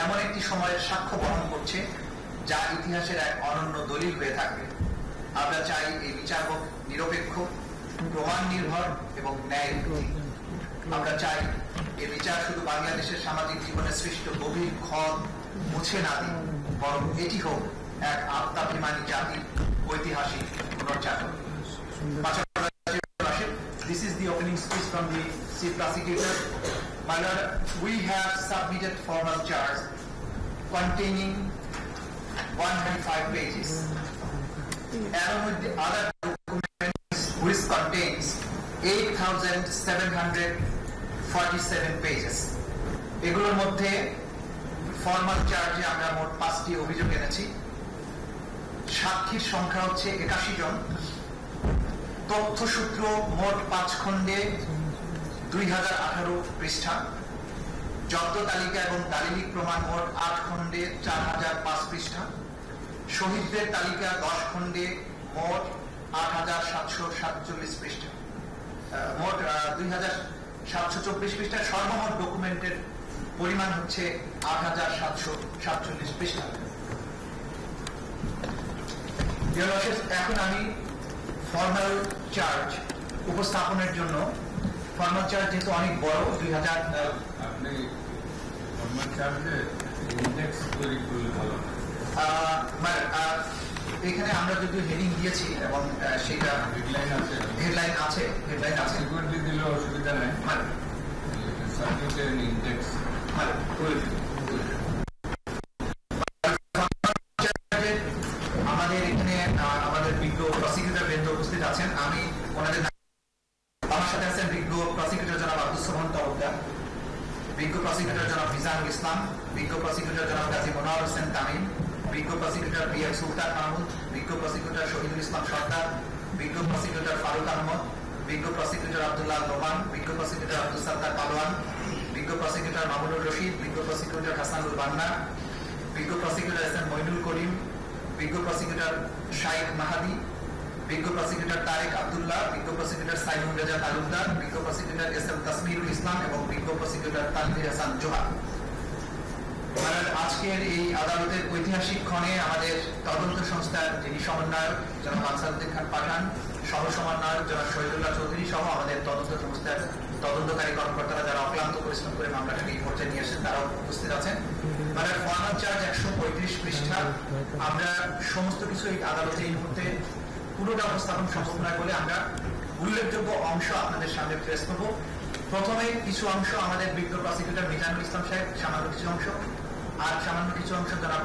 এমন একটি সময়ের সাক্ষ্য বহন করছে যা ইতিহাসের এক অনন্য দলিল হয়ে থাকবে। আমরা চাই এই বিচার হোক নিরপেক্ষ, প্রমাণ নির্ভর এবং ন্যায় ভিত্তিক। আমরা চাই এই বিচার শুধু বাংলাদেশের সামাজিক জীবনে সৃষ্ট গভীর ক্ষত মুছে না দিন, বরং এটি হোক এক আত্মাভিমানী জাতির ঐতিহাসিক পুনর্জাগরণ। This is the opening speech from the Chief Prosecutor. My Lord, we have submitted formal charge containing 105 pages, along with the other documents which contains 8,747 pages. এগুলোর মধ্যে ফর্মাল চার্জে আমরা মোট 5টি অভিযোগ এনেছি। সাক্ষীর সংখ্যা হচ্ছে 81 জন। তথ্যসূত্র মোট 5 খণ্ডে 2018 পৃষ্ঠা। জব্দ তালিকা এবং দালিলিক প্রমাণ মোট 8 খণ্ডে 4005 পৃষ্ঠা। শহীদদের তালিকা 10 খণ্ডে মোট 8747 পৃষ্ঠা। মোট 2724 পৃষ্ঠা। সর্বমোট ডকুমেন্টের পরিমাণ হচ্ছে 8747 পৃষ্ঠা। এখন আমি ফর্মাল চার্জ উপস্থাপনের জন্য, ফর্মাল চার্জ যেহেতু অনেক বড়, 2000 আপনি ফর্মাল চার্জে ইন্ডেক্স তৈরি করলে ভালো। এখানে আমরা যদি হেডিং দিয়েছি এবং সেটা হেডলাইন আছে সিকিউরিটি দিলে অসুবিধা নাই, সাবজেক্টের ইন্ডেক্স আমাদের এখানে আমাদের বিজ্ঞ প্রসিকিউটর বৃন্দ উপস্থিত আছেন। আমি ওনাদের, আমার সাথে আছেন বিজ্ঞ প্রসিকিউটর জনাব আব্দুস সোবহান তালুকদার, বিজ্ঞ প্রসিকিউটর জনাব মিজানুল ইসলাম, বিজ্ঞ প্রসিকিউটর জনাব গাজী মনোয়ার হোসেন তামিম, বিজ্ঞ প্রসিকিউটর বি.এম. সুলতান মাহমুদ, বিজ্ঞ প্রসিকিউটর শহীদুল ইসলাম সরকার, বিজ্ঞ প্রসিকিউটর ফারুক আহমদ, বিজ্ঞ প্রসিকিউটর আব্দুল্লাহ নোমান, বিজ্ঞ প্রসিকিউটর আব্দুল সাত্তার পালোয়ান, বিজ্ঞ প্রসিকিউটর মামুনুর রশিদ, বিজ্ঞ প্রসিকিউটর হাসানুল বান্না, বিজ্ঞ প্রসিকিউটর এস এম মইনুল করিম, বিজ্ঞ প্রসিকিউটর শাইখ মাহাদি, বিজ্ঞ প্রসিকিউটর তারেক আব্দুল্লাহ, বিজ্ঞ প্রসিকিউটর সাইমুল রেজা তালুকদার, বিজ্ঞ প্রসিকিউটর এস এম তাসমিরুল ইসলাম এবং বিজ্ঞ প্রসিকিউটর তানভীর হাসান জোহা। আজকের এই আদালতের ঐতিহাসিক ক্ষণে আমাদের তদন্ত সংস্থার যিনি সমন্বয়ক জনাব আনসারউদ্দিন খান পাঠান, সহ সমন্বয়ক জনাব শহীদুল্লাহ চৌধুরী সহ আমাদের তদন্ত সংস্থার তদন্তকারী কর্মকর্তারা যারা অক্লান্ত পরিশ্রম করে মামলাটাকে এই পর্যায়ে নিয়ে আসেন, তারাও উপস্থিত আছেন। ফর্মাল চার্জ 135 পৃষ্ঠা। আমরা সমস্ত কিছু এই আদালতে এই মুহূর্তে পুরোটা উপস্থাপন সম্ভব নয় বলে আমরা উল্লেখযোগ্য অংশ আপনাদের সামনে প্রেস করব। প্রথমে কিছু অংশ আমাদের বিজ্ঞ প্রসিকিউটর মিজানুল ইসলাম সাহেব, সামান্য কিছু অংশ, আর সামান্য কিছু অংশ জনাব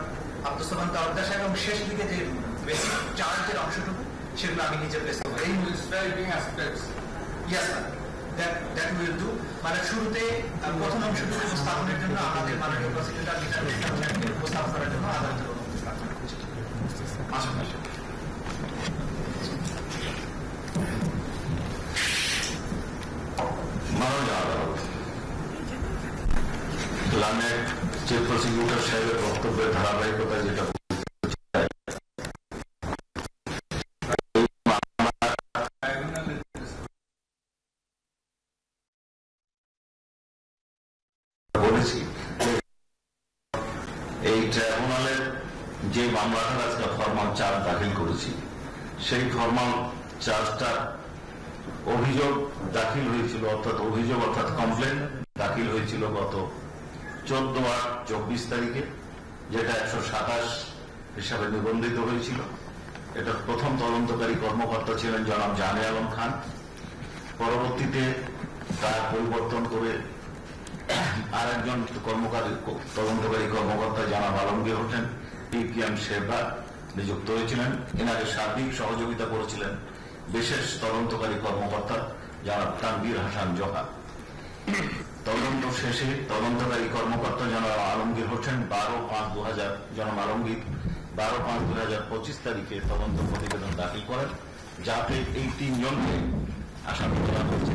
আব্দুস সোবহান তালুকদার সাহেব, এবং শেষ দিকে যে বেসিক চার্জের অংশটুকু সেগুলো আমি নিজে প্রেস করবো। এই that we will do. শুরুতে প্রথম অংশটুকু উপস্থাপনের জন্য আমাদের মাননীয় প্রসিকিউটর মিজানুল ইসলাম সাহেবকে উপস্থাপন করার জন্য আদালতের অনুমতি প্রার্থনা করছি। মাননীয় আদালত, লামের চিফ প্রসিকিউটর সাহেবের বক্তব্যের ধারাবাহিকতা যেটা বলেছি, এই ট্রাইব্যুনালের যে মামলাটার আজকে ফর্মাল চার্জ দাখিল করেছি, সেই ফর্মাল চার্জটা অভিযোগ দাখিল হয়েছিল, অর্থাৎ কমপ্লেন দাখিল হয়েছিল গত 14/8/24 তারিখে, যেটা 127 হিসাবে নিবন্ধিত হয়েছিল। এটা প্রথম তদন্তকারী কর্মকর্তা ছিলেন জনাব জানে আলম খান। পরবর্তীতে তার পরিবর্তন করে আরেকজন তদন্তকারী কর্মকর্তা জনাব আলমগীর হোসেন PPM শেরবা নিযুক্ত হয়েছিলেন। এনাকে সার্বিক সহযোগিতা করেছিলেন বিশেষ তদন্তকারী কর্মকর্তা জনাব তানভীর হাসান জোহা। তদন্ত শেষে তদন্তকারী কর্মকর্তা জনাব আলমগীর হোসেন 12/5/2025 তারিখে তদন্ত প্রতিবেদন দাখিল করেন, যাতে এই 3 জনকে আসামি করা হয়েছে।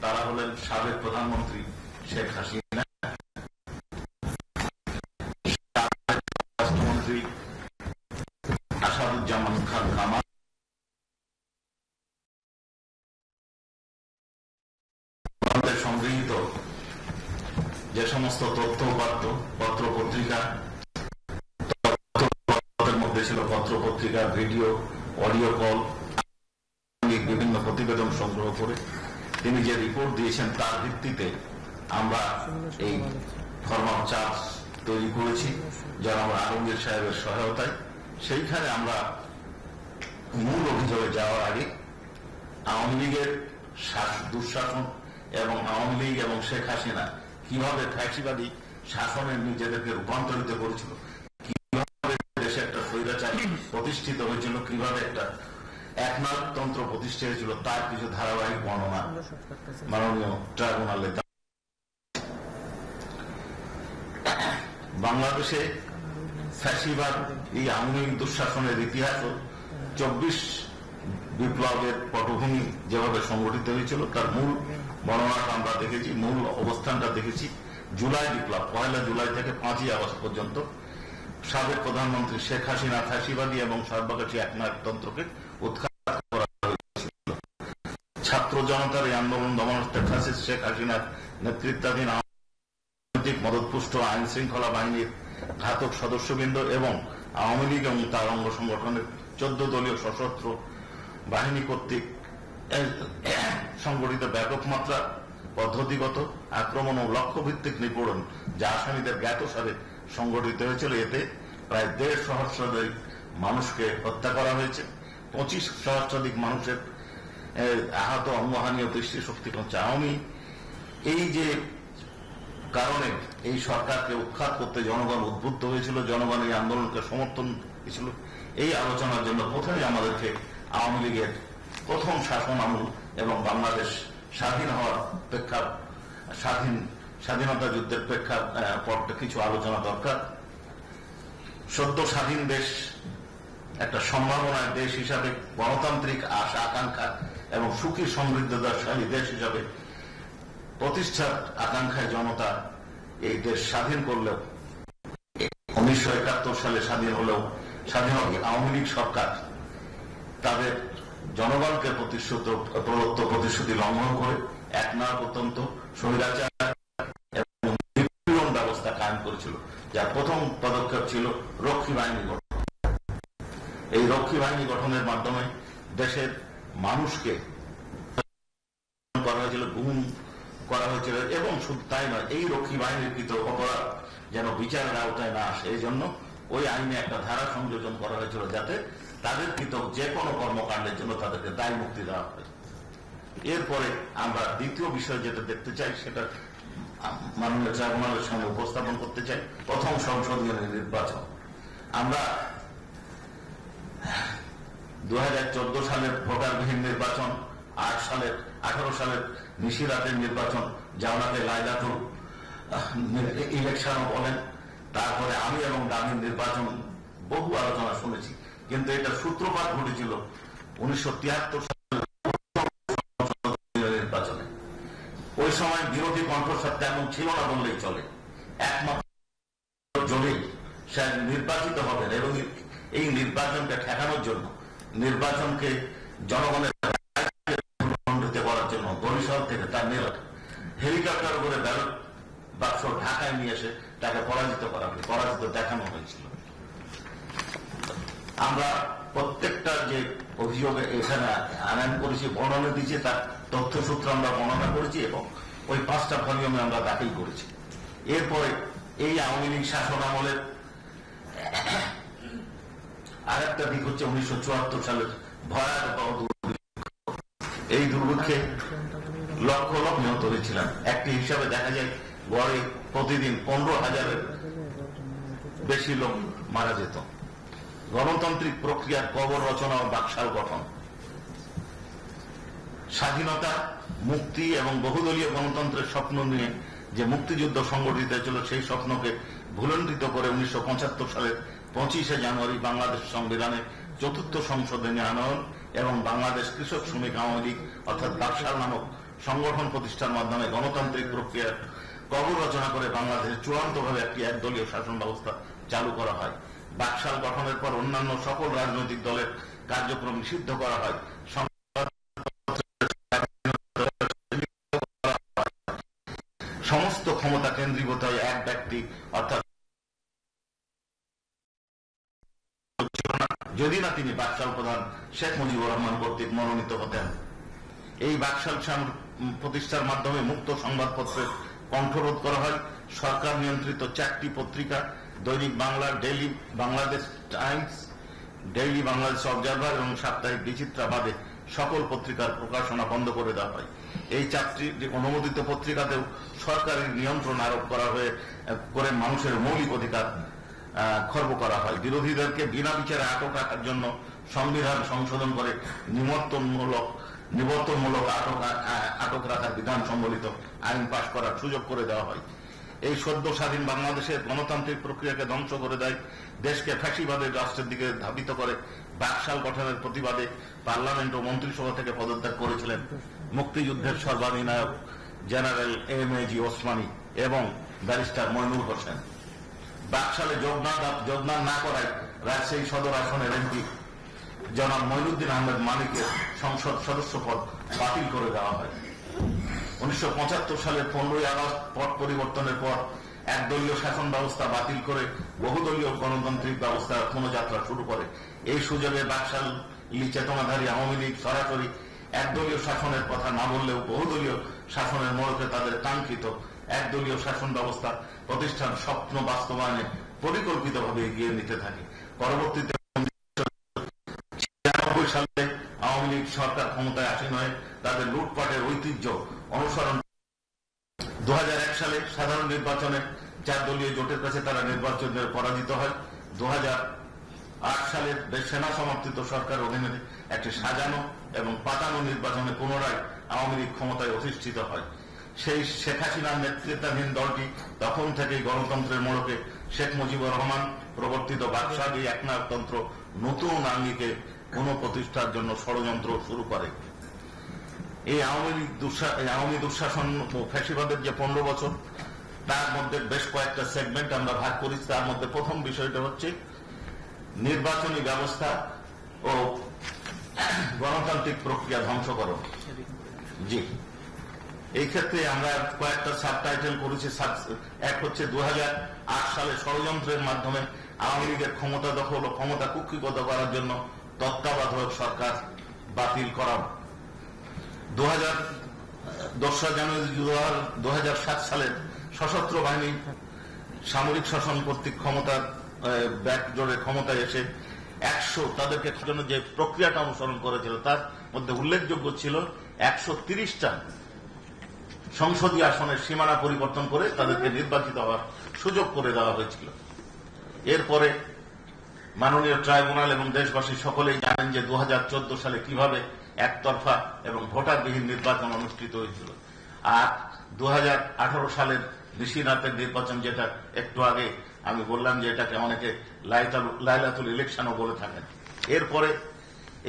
তারা হলেন সাবেক প্রধানমন্ত্রী শেখ হাসিনা, রাষ্ট্রমন্ত্রী আসাদুজ্জামান খান কামাল, সংগৃহীত যে সমস্ত তথ্য উপাত্ত পত্র পত্রিকা পত্রিকা, মধ্যে ছিল পত্র পত্রিকা, ভিডিও, অডিও কল, বিভিন্ন প্রতিবেদন সংগ্রহ করে তিনি যে রিপোর্ট দিয়েছেন তার ভিত্তিতে আমরা এই ফরমাল চার্জ তৈরি করেছি জনাব আলমগীর সাহেবের সহায়তায়। সেইখানে আমরা মূল অভিযোগে যাওয়ার আগে আওয়ামী লীগের দুঃশাসন এবং আওয়ামী লীগ এবং শেখ হাসিনা কিভাবে ফ্যাসিবাদী শাসনে নিজেদেরকে রূপান্তরিত করেছিল, কিভাবে দেশে একটা স্বৈরাচারী প্রতিষ্ঠিত হয়েছিল, কিভাবে একটা একনায়কতন্ত্র প্রতিষ্ঠা হয়েছিল, তার কিছু ধারাবাহিক বর্ণনা মাননীয় ট্রাইব্যুনালে। বাংলাদেশে ফ্যাসিবাদ এই আওয়ামী লীগ দুঃশাসনের ইতিহাস 24 বিপ্লবের পটভূমি যেভাবে সংগঠিত হয়েছিল তার মূল বর্ণনাটা আমরা দেখেছি, মূল অবস্থানটা দেখেছি। জুলাই বিপ্লব 1 জুলাই থেকে 5 আগস্ট পর্যন্ত সাবেক প্রধানমন্ত্রী শেখ হাসিনা ফ্যাসিবাদী এবং সর্বগ্রাসী একনায়কতন্ত্রকে উৎখাত করা হয়েছিল। ছাত্র জনতার এই আন্দোলন দমনার্থে ফ্যাসিস্ট শেখ হাসিনার নেতৃত্বাধীন রাজনৈতিক মদতপুষ্ট আইন শৃঙ্খলা বাহিনীর ঘাতক সদস্যবৃন্দ এবং আওয়ামী লীগ এবং তার অঙ্গ সংগঠনের 14 দলীয় সশস্ত্র বাহিনী কর্তৃক সংগঠিত ব্যাপক মাত্রা পদ্ধতিগত আক্রমণ ও লক্ষ্যভিত্তিক নিপীড়ন যা আসামিদের জ্ঞাতসারে সংগঠিত হয়েছিল। এতে প্রায় 1.5 সহস্রাধিক মানুষকে হত্যা করা হয়েছে, 25 সহস্রাধিক মানুষের আহত, অঙ্গহানি ও দৃষ্টি শক্তি কমছে। আওয়ামী এই যে কারণে এই সরকারকে উৎখাত করতে জনগণ উদ্বুদ্ধ হয়েছিল, জনগণ এই আন্দোলনকে সমর্থন দিয়েছিল। এই আলোচনার জন্য প্রথমে আমাদেরকে আওয়ামী লীগের প্রথম শাসন আমল এবং বাংলাদেশ স্বাধীন হওয়ার স্বাধীনতা যুদ্ধের প্রেক্ষাপটে কিছু আলোচনা দরকার। সদ্য স্বাধীন দেশ একটা সম্ভাবনার দেশ হিসাবে, গণতান্ত্রিক আশা আকাঙ্ক্ষা এবং সুখী সমৃদ্ধশালী দেশ হিসাবে প্রতিষ্ঠার আকাঙ্ক্ষায় জনতা এই দেশ স্বাধীন করলেও 1971 সালে স্বাধীন হলেও আওয়ামী লীগ সরকার তাদের জনগণকে প্রদত্ত প্রতিশ্রুতি লঙ্ঘন করে একনায়কতন্ত্র, স্বৈরাচার এবং নিপীড়ন ব্যবস্থা কায়েম করেছিল, যার প্রথম পদক্ষেপ ছিল রক্ষী বাহিনী গঠন। এই রক্ষী বাহিনী গঠনের মাধ্যমে দেশের মানুষকে করা হয়েছিল, গুম করা হয়েছিল এবং শুধু তাই নয়, এই রক্ষী বাহিনীর কৃত অপরাধ যেন বিচারের আওতায় না আসে এই জন্য ওই আইনে একটা ধারা সংযোজন করা হয়েছিল যাতে তাদের কৃত যে কোনো কর্মকাণ্ডের জন্য তাদেরকে দায় মুক্তি দেওয়া হয়। এরপরে আমরা দ্বিতীয় বিষয় যেটা দেখতে চাই সেটা মাননীয় ট্রাইব্যুনালের সামনে উপস্থাপন করতে চাই, প্রথম সংসদীয় নির্বাচন। আমরা 2014 সালের ভোটারবিহীন নির্বাচন, 18 সালের নিশিরাতের নির্বাচন, যা ওনাকে লাইলাতুল ইলেকশনও বলেন, তারপরে আমি এবং দামির নির্বাচন, বহু আলোচনা শুনেছি, কিন্তু এটা সূত্রপাত ঘটেছিল 1973 সালের নির্বাচনে। ওই সময় বিরোধী কণ্ঠস্বর তেমন ছিল না বললেই চলে, একমাত্র জলিল সাহেব নির্বাচিত হবেন এবং এই নির্বাচনকে ঠেকানোর জন্য, নির্বাচনকে জনগণের করার জন্য বরিশাল থেকে তার মেয়র হেলিকপ্টার করে ব্যালট বাক্স ঢাকায় নিয়ে এসে তাকে পরাজিত দেখানো হয়েছিল। আমরা প্রত্যেকটা যে অভিযোগে এখানে আনয়ন করেছি, বর্ণনা দিয়েছি, তার তথ্যসূত্র আমরা বর্ণনা করেছি এবং ওই 5টা ভলিউমে আমরা দাখিল করেছি। এরপরে এই আওয়ামী লীগ শাসন আমলের আর একটা দিক হচ্ছে 1974 সালের ভয়াবহ এই দুর্ভিক্ষে লক্ষ লক্ষ নিহত হয়েছিলেন। একটি হিসাবে দেখা যায় গড়ে প্রতিদিন 15,000-এর বেশি লোক মারা যেত। গণতান্ত্রিক প্রক্রিয়ার কবর রচনা ও বাকশাল গঠন, স্বাধীনতা, মুক্তি এবং বহুদলীয় গণতন্ত্রের স্বপ্ন নিয়ে যে মুক্তিযুদ্ধ সংগঠিত হয়েছিল সেই স্বপ্নকে ভুলণ্ডিত করে 1975 সালের 25শে জানুয়ারি বাংলাদেশ সংবিধানের 4র্থ সংশোধনী আনয়ন এবং বাংলাদেশ কৃষক শ্রমিক আওয়ামী লীগ অর্থাৎ বাকশাল নামক সংগঠন প্রতিষ্ঠার মাধ্যমে গণতান্ত্রিক প্রক্রিয়ার কবর রচনা করে বাংলাদেশে চূড়ান্তভাবে একটি একদলীয় শাসন ব্যবস্থা চালু করা হয়। বাকশাল গঠনের পর অন্যান্য সকল রাজনৈতিক দলের কার্যক্রম নিষিদ্ধ করা হয়। সমস্ত ক্ষমতা কেন্দ্রীভূত হয় এক ব্যক্তি অর্থাৎ যদি না তিনি বাকশাল প্রধান শেখ মুজিবুর রহমান কর্তৃক মনোনীত হতেন। এই বাকশাল প্রতিষ্ঠার মাধ্যমে মুক্ত সংবাদপত্রের কণ্ঠরোধ করা হয়। সরকার নিয়ন্ত্রিত 4টি পত্রিকা দৈনিক Bangla, daily Bangladesh Times, daily Bangladesh observer এবং সাপ্তাহিক বিচিত্রা বাদে সকল পত্রিকার প্রকাশনা বন্ধ করে দেওয়া হয়। এই 4টি অনুমোদিত পত্রিকাতেও সরকারি নিয়ন্ত্রণ আরোপ করে মানুষের মৌলিক অধিকার খর্ব করা হয়। বিরোধীদেরকে বিনা বিচারে আটক রাখার জন্য সংবিধান সংশোধন করে নিবর্তনমূলক আটক রাখার বিধান সম্বলিত আইন পাশ করার সুযোগ করে দেওয়া হয়। এই সদ্য স্বাধীন বাংলাদেশের গণতান্ত্রিক প্রক্রিয়াকে ধ্বংস করে দেয়, দেশকে ফ্যাসিবাদের রাষ্ট্রের দিকে ধাবিত করে। বাকশাল গঠনের প্রতিবাদে পার্লামেন্ট ও মন্ত্রিসভা থেকে পদত্যাগ করেছিলেন মুক্তিযুদ্ধের সর্বাধিনায়ক জেনারেল এম.এ.জি. ওসমানী এবং ব্যারিস্টার মইনুল হোসেন। বাকশালে যোগদান না করায় রাজশাহী সদর আসনের এমপি জনাব মঈনুদ্দিন আহমেদ মানিকের সংসদ সদস্য পদ বাতিল করে দেওয়া হয়। 1975 সালের 15ই আগস্ট পট পরিবর্তনের পর একদলীয় শাসন ব্যবস্থা বাতিল করে বহুদলীয় গণতান্ত্রিক ব্যবস্থার পুনঃযাত্রা শুরু করে। এই সুযোগে বাকশালী চেতনাধারী আওয়ামী লীগ সরাসরি একদলীয় শাসনের কথা না বললেও বহুদলীয় শাসনের মোড়কে তাদের কাঙ্ক্ষিত একদলীয় শাসন ব্যবস্থা প্রতিষ্ঠান স্বপ্ন বাস্তবায়নে পরিকল্পিতভাবে এগিয়ে নিতে থাকে। পরবর্তীতে 96 সালে আওয়ামী লীগ সরকার ক্ষমতায় আসীন হয়ে তাদের লুটপাটের ঐতিহ্য অনুসরণ 2001 সালে সাধারণ নির্বাচনে 4 দলীয় জোটের কাছে তারা নির্বাচনে পরাজিত হয়। 2008 সালের সেনা সমর্থিত সরকার অধীনে একটি সাজানো এবং পাতানো নির্বাচনে পুনরায় আওয়ামী লীগ ক্ষমতায় অধিষ্ঠিত হয়। সেই শেখ হাসিনার নেতৃত্বাধীন দলটি তখন থেকেই গণতন্ত্রের মোড়কে শেখ মুজিবুর রহমান প্রবর্তিত বাকশালী একনায়কতন্ত্র নতুন আঙ্গিকে পুনঃপ্রতিষ্ঠার জন্য ষড়যন্ত্র শুরু করে। এই আওয়ামী দুঃশাসন ও ফ্যাসিবাদের যে 15 বছর, তার মধ্যে বেশ কয়েকটা সেগমেন্ট আমরা ভাগ করেছি। তার মধ্যে প্রথম বিষয়টা হচ্ছে নির্বাচনী ব্যবস্থা ও গণতান্ত্রিক প্রক্রিয়া ধ্বংসকরণ। জি, এই ক্ষেত্রে আমরা কয়েকটা সাবটাইটেল করেছি। এক হচ্ছে 2008 সালে ষড়যন্ত্রের মাধ্যমে আওয়ামী লীগের ক্ষমতা দখল ও ক্ষমতা কুক্ষিগত করার জন্য তত্ত্বাবধায়ক সরকার বাতিল করা। 2রা জানুয়ারি 2007 সালের সশস্ত্র বাহিনী সামরিক শাসন কর্তৃক ক্ষমতার ব্যাকজোরে ক্ষমতায় এসে 100 তাদেরকে জন্য যে প্রক্রিয়াটা অনুসরণ করেছিল তার মধ্যে উল্লেখযোগ্য ছিল 130টা সংসদীয় আসনের সীমানা পরিবর্তন করে তাদেরকে নির্বাচিত হওয়ার সুযোগ করে দেওয়া হয়েছিল। এরপরে মাননীয় ট্রাইব্যুনাল এবং দেশবাসী সকলেই জানেন যে 2014 সালে কিভাবে একতরফা এবং ভোটারবিহীন নির্বাচন অনুষ্ঠিত হয়েছিল। আর 2018 সালের নিশিরাতের নির্বাচন, যেটা একটু আগে আমি বললাম যে এটাকে অনেকে লাইলাতুল ইলেকশনও বলে থাকেন। এরপরে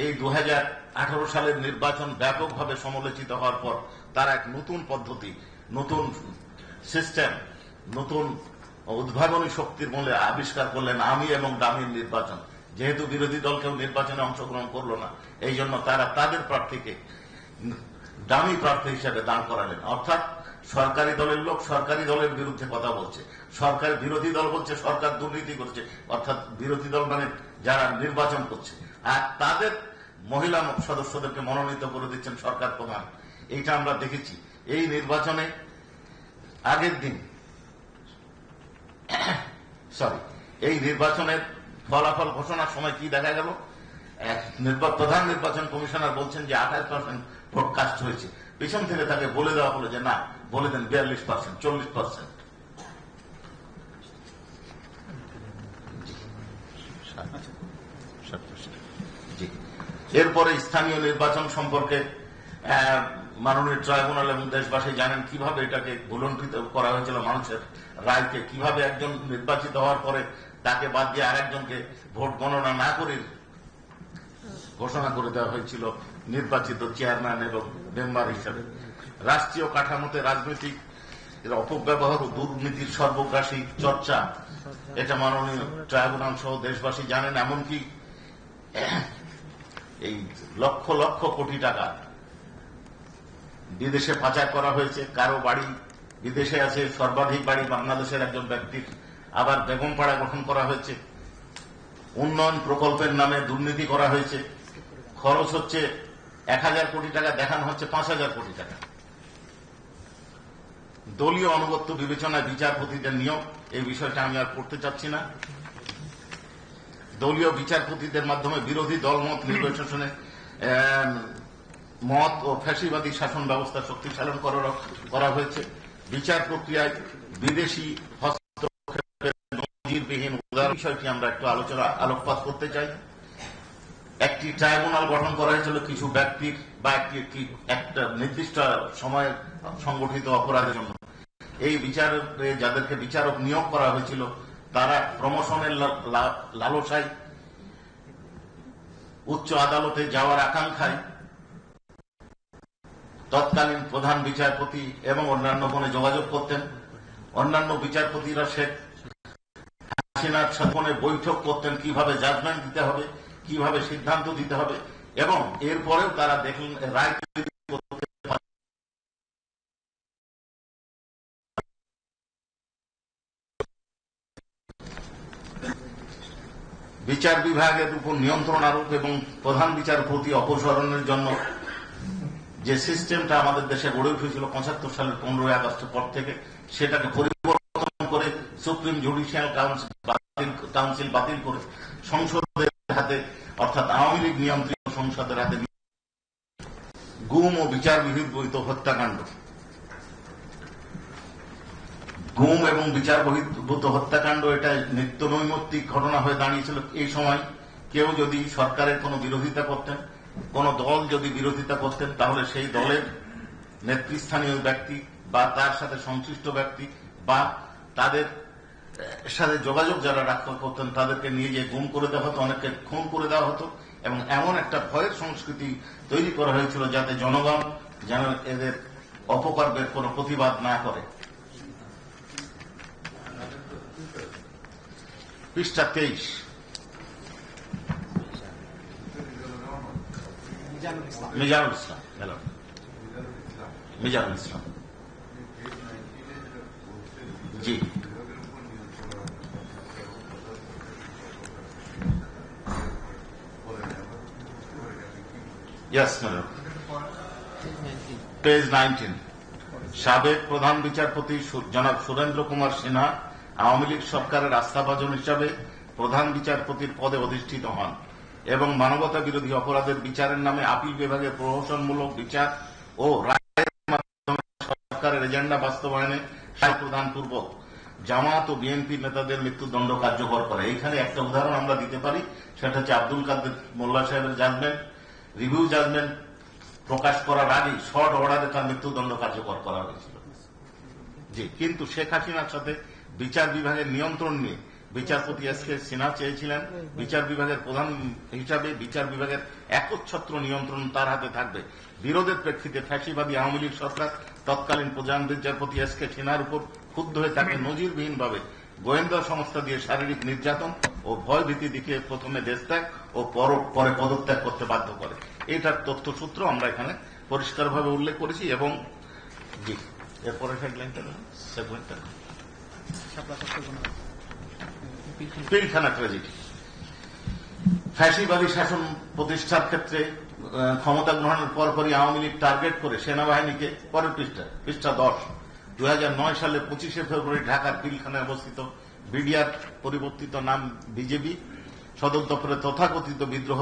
এই 2018 সালের নির্বাচন ব্যাপকভাবে সমালোচিত হওয়ার পর তারা এক নতুন পদ্ধতি, নতুন সিস্টেম, নতুন উদ্ভাবনী শক্তির মূলে আবিষ্কার করলেন আমি এবং ডামির নির্বাচন। যেহেতু বিরোধী দল কেউ নির্বাচনে অংশগ্রহণ করলো না, এই জন্য তারা তাদের প্রার্থীকে ডামি প্রার্থী হিসেবে দাঁড় করালেন। অর্থাৎ সরকারি দলের লোক সরকারি দলের বিরুদ্ধে কথা বলছে, সরকার বিরোধী দল বলছে সরকার দুর্নীতি করছে, অর্থাৎ বিরোধী দল মানে যারা নির্বাচন করছে, আর তাদের মহিলা সদস্যদেরকে মনোনীত করে দিচ্ছেন সরকার প্রধান। এইটা আমরা দেখেছি। এই নির্বাচনে আগের দিন এই নির্বাচনের ফলাফল ঘোষণার সময় কি দেখা গেল, প্রধান নির্বাচন কমিশনার বলছেন যে 28% ভোট কাস্ট হয়েছে। পিছন থেকে তাকে বলে দেওয়া হলো যে না, বলে দেন 42%, 40%। এরপরে স্থানীয় নির্বাচন সম্পর্কে মাননীয় ট্রাইব্যুনাল এবং দেশবাসী জানেন কিভাবে এটাকে ভুলণ্ঠিত করা হয়েছিল, মানুষের রায়কে কিভাবে একজন নির্বাচিত হওয়ার পরে তাকে বাদ দিয়ে আরেকজনকে ভোট গণনা না করে ঘোষণা করে দেওয়া হয়েছিল নির্বাচিত চেয়ারম্যান এবং মেম্বার হিসেবে। রাষ্ট্রীয় কাঠামোতে রাজনৈতিক অপব্যবহার ও দুর্নীতির সর্বগ্রাসী চর্চা, এটা মাননীয় ট্রাইব্যুনাল সহ দেশবাসী জানেন। এমনকি এই লক্ষ লক্ষ কোটি টাকা বিদেশে পাচার করা হয়েছে। কারো বাড়ি বিদেশে আছে, সর্বাধিক বাড়ি বাংলাদেশের একজন ব্যক্তির। আবার বেগমপাড়া গঠন করা হয়েছে। উন্নয়ন প্রকল্পের নামে দুর্নীতি করা হয়েছে, খরচ হচ্ছে 1000 কোটি টাকা, দেখানো হচ্ছে 5000 কোটি টাকা। দলীয় আনুগত্য বিবেচনায় বিচারপতিদের নিয়োগ, এই বিষয়টা আমি আর পড়তে চাচ্ছি না। দলীয় বিচারপতিদের মাধ্যমে বিরোধী দলমত নির্বাচনে মত ও ফ্যাসিবাদী শাসন ব্যবস্থা শক্তিশালী করা হয়েছে। বিচার প্রক্রিয়ায় বিদেশি হস্তক্ষেপের নজিরবিহীন উদাহরণ বিষয়টি আমরা একটু আলোকপাত করতে চাই। একটি ট্রাইব্যুনাল গঠন করা হয়েছিল কিছু ব্যক্তির বা একটা নির্দিষ্ট সময়ে সংগঠিত অপরাধের জন্য। এই বিচারে যাদেরকে বিচারক নিয়োগ করা হয়েছিল তারা প্রমোশনের লালসায়, উচ্চ আদালতে যাওয়ার আকাঙ্ক্ষায় তৎকালীন প্রধান বিচারপতি এবং অন্যান্য ফোনে যোগাযোগ করতেন। অন্যান্য বিচারপতিরা শেখ হাসিনার সাথে বৈঠক করতেন কিভাবে জাজমেন্ট দিতে হবে, কিভাবে সিদ্ধান্ত দিতে হবে, এবং এরপরেও তারা দেখলেন রায় বিচার বিভাগের উপর নিয়ন্ত্রণ আরোপ এবং প্রধান বিচারপতি অপসারণের জন্য যে সিস্টেমটা আমাদের দেশে গড়ে উঠেছিল 75 সালের 15ই আগস্টের পর থেকে, সেটাকে পরিবর্তন করে সুপ্রিম জুডিশিয়াল কাউন্সিল বাতিল করে সংসদের হাতে, অর্থাৎ আওয়ামী লীগ নিয়ন্ত্রিত সংসদের হাতে গুম ও বিচার বহির্ভূত হত্যাকাণ্ড, গুম এবং বিচার বহির্ভূত হত্যাকাণ্ড এটা নিত্য নৈমিত্তিক ঘটনা হয়ে দাঁড়িয়েছিল। এই সময় কেউ যদি সরকারের কোনো বিরোধিতা করতেন, কোন দল যদি বিরোধিতা করতেন, তাহলে সেই দলের নেতৃস্থানীয় ব্যক্তি বা তার সাথে সংশ্লিষ্ট ব্যক্তি বা তাদের সাথে যোগাযোগ যারা রাখতে করতেন তাদেরকে নিয়ে গিয়ে গুম করে দেওয়া হতো, অনেককে খুন করে দেওয়া হতো। এবং এমন একটা ভয়ের সংস্কৃতি তৈরি করা হয়েছিল যাতে জনগণ যেন এদের অপকর্মের কোন প্রতিবাদ না করে। পৃষ্ঠা 23, মিজানুল ইসলাম। হ্যালো, মিজানুল ইসলাম, জি। Yes, madam. Page 19. সাবেক প্রধান বিচারপতি জনাব সুরেন্দ্র কুমার সিনহা আওয়ামী লীগ সরকারের আস্থাভাজন হিসাবে প্রধান বিচারপতির পদে অধিষ্ঠিত হন এবং মানবতা বিরোধী অপরাধের বিচারের নামে আপিল বিভাগের প্রহসনমূলক বিচার ও রায়ের মাধ্যমে সরকারের এজেন্ডা বাস্তবায়নে সাহায্য প্রদান পূর্বক জামায়াত ও বিএনপি নেতাদের মৃত্যুদণ্ড কার্যকর করে। এখানে একটা উদাহরণ আমরা দিতে পারি, সেটা হচ্ছে আব্দুল কাদের মোল্লা সাহেবের জাজমেন্ট, রিভিউ জাজমেন্ট প্রকাশ করার আগেই শর্ট অর্ডারে তার মৃত্যুদণ্ড কার্যকর করা হয়েছিল। জি, কিন্তু শেখ হাসিনার সাথে বিচার বিভাগের নিয়ন্ত্রণ নিয়ে বিচারপতি এস.কে সিনহা চেয়েছিলেন বিচার বিভাগের প্রধান হিসাবে বিচার বিভাগের একচ্ছত্র নিয়ন্ত্রণ তার হাতে থাকবে। বিরোধের প্রেক্ষিতে ফ্যাসিবাদী আওয়ামী লীগ সরকার তৎকালীন প্রধান বিচারপতি এস.কে সিনহার উপর ক্ষুব্ধ হয়ে তাকে নজিরবিহীনভাবে গোয়েন্দা সংস্থা দিয়ে শারীরিক নির্যাতন ও ভয় ভীতি দেখিয়ে প্রথমে দেশত্যাগ ও পরে পদত্যাগ করতে বাধ্য করে। এটার তথ্যসূত্র আমরা এখানে পরিষ্কারভাবে উল্লেখ করেছি। এবং জি, এরপরে হেডলাইনটা সেগমেন্টটা পিলখানা ট্র্যাজেডি। ফ্যাসিবাদী শাসন প্রতিষ্ঠার ক্ষেত্রে ক্ষমতা গ্রহণের পরপরই আওয়ামী লীগ টার্গেট করে সেনাবাহিনীকে, পরের পৃষ্ঠা 10, 2009 সালে 25শে ফেব্রুয়ারি ঢাকার পিলখানায় অবস্থিত বিডিআর পরিবর্তিত নাম বিজেপি সদর দপ্তরে তথাকথিত বিদ্রোহ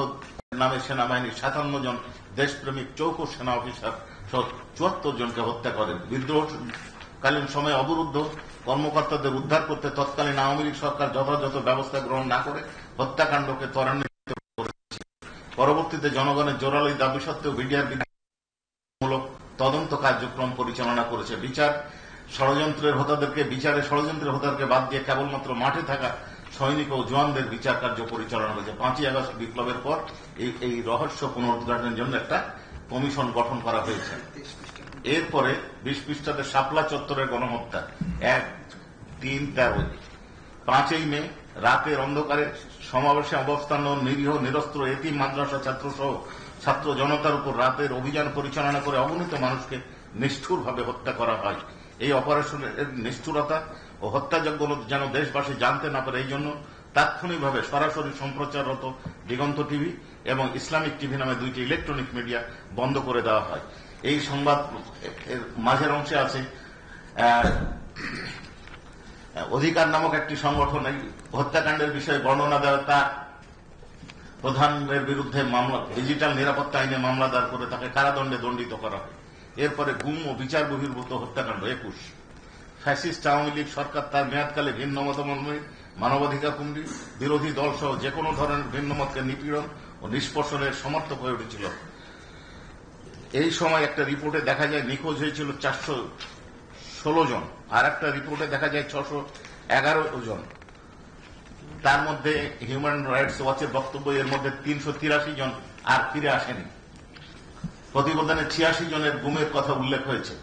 নামে সেনাবাহিনীর 57 জন দেশপ্রেমিক চৌকো সেনা অফিসার সহ 74 জনকে হত্যা করেন। বিদ্রোহকালীন সময়ে অবরুদ্ধ কর্মকর্তাদের উদ্ধার করতে তৎকালীন আওয়ামী লীগ সরকার যথাযথ ব্যবস্থা গ্রহণ না করে হত্যাকাণ্ডকে ত্বরান্বিত করেছে। পরবর্তীতে জনগণের জোরালো দাবি সত্ত্বেও বিডিআর মূলক তদন্ত কার্যক্রম পরিচালনা করেছে। বিচারের ষড়যন্ত্রের হোতাদেরকে বাদ দিয়ে কেবলমাত্র মাঠে থাকা সৈনিক ও জওয়ানদের বিচার কার্য পরিচালনা করেছে। 5ই আগস্ট বিপ্লবের পর এই রহস্য পুনরুদ্ধারের জন্য একটা কমিশন গঠন করা হয়েছে। এরপরে 20 পৃষ্ঠাতে শাপলা চত্বরের গণহত্যা 1, 3, 13। 5ই মে রাতের অন্ধকারে সমাবেশে অবস্থান ও নিরীহ নিরস্ত্র এতিম মাদ্রাসা ছাত্র সহ ছাত্র জনতার উপর রাতের অভিযান পরিচালনা করে অগণিত মানুষকে নিষ্ঠুরভাবে হত্যা করা হয়। এই অপারেশনের নিষ্ঠুরতা ও হত্যাযজ্ঞ যেন দেশবাসী জানতে না পারে, এই জন্য তাৎক্ষণিকভাবে সরাসরি সম্প্রচাররত দিগন্ত টিভি এবং ইসলামিক টিভি নামে দুইটি ইলেকট্রনিক মিডিয়া বন্ধ করে দেওয়া হয়। এই সংবাদ মাঝের অংশে আছে অধিকার নামক একটি সংগঠন এই হত্যাকাণ্ডের বিষয়ে বর্ণনা দেওয়া, তা প্রধানের বিরুদ্ধে মামলা ডিজিটাল নিরাপত্তা আইনে মামলা দায়ের করে তাকে কারাদণ্ডে দণ্ডিত করা হয়। এরপরে গুম ও বিচার বহির্ভূত হত্যাকাণ্ড 21। ফ্যাসিস্ট আওয়ামী লীগ সরকার তার মেয়াদকালে ভিন্ন মতাবলম্বী, মানবাধিকার কর্মী, বিরোধী দল সহ যে কোনো ধরনের ভিন্ন মতকে নিপীড়ন ও নিষ্পর্শনের সমর্থক হয়ে উঠেছিল। এই সময় একটা রিপোর্টে দেখা যায় নিখোঁজ হয়েছিল 416 জন, আর একটা রিপোর্টে দেখা যায় 611 জন। তার মধ্যে হিউম্যান রাইটস ওয়াচের বক্তব্য এর মধ্যে 383 জন আর ফিরে আসেনি। প্রতিবেদনে 86 জনের গুমের কথা উল্লেখ হয়েছে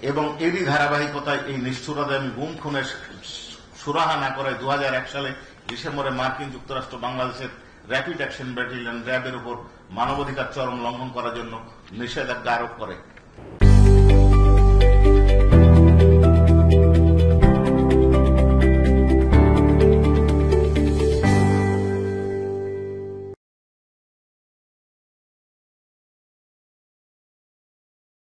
এবং এরই ধারাবাহিকতায় এই নিষ্ঠুরতা এবং গুম খুনের সুরাহা না করায় 2001 সালে ডিসেম্বরে মার্কিন যুক্তরাষ্ট্র বাংলাদেশের র্যাপিড অ্যাকশন ব্যাটালিয়ন র্যাবের উপর মানবাধিকার চরম লঙ্ঘন করার জন্য নিষেধাজ্ঞা আরোপ করে।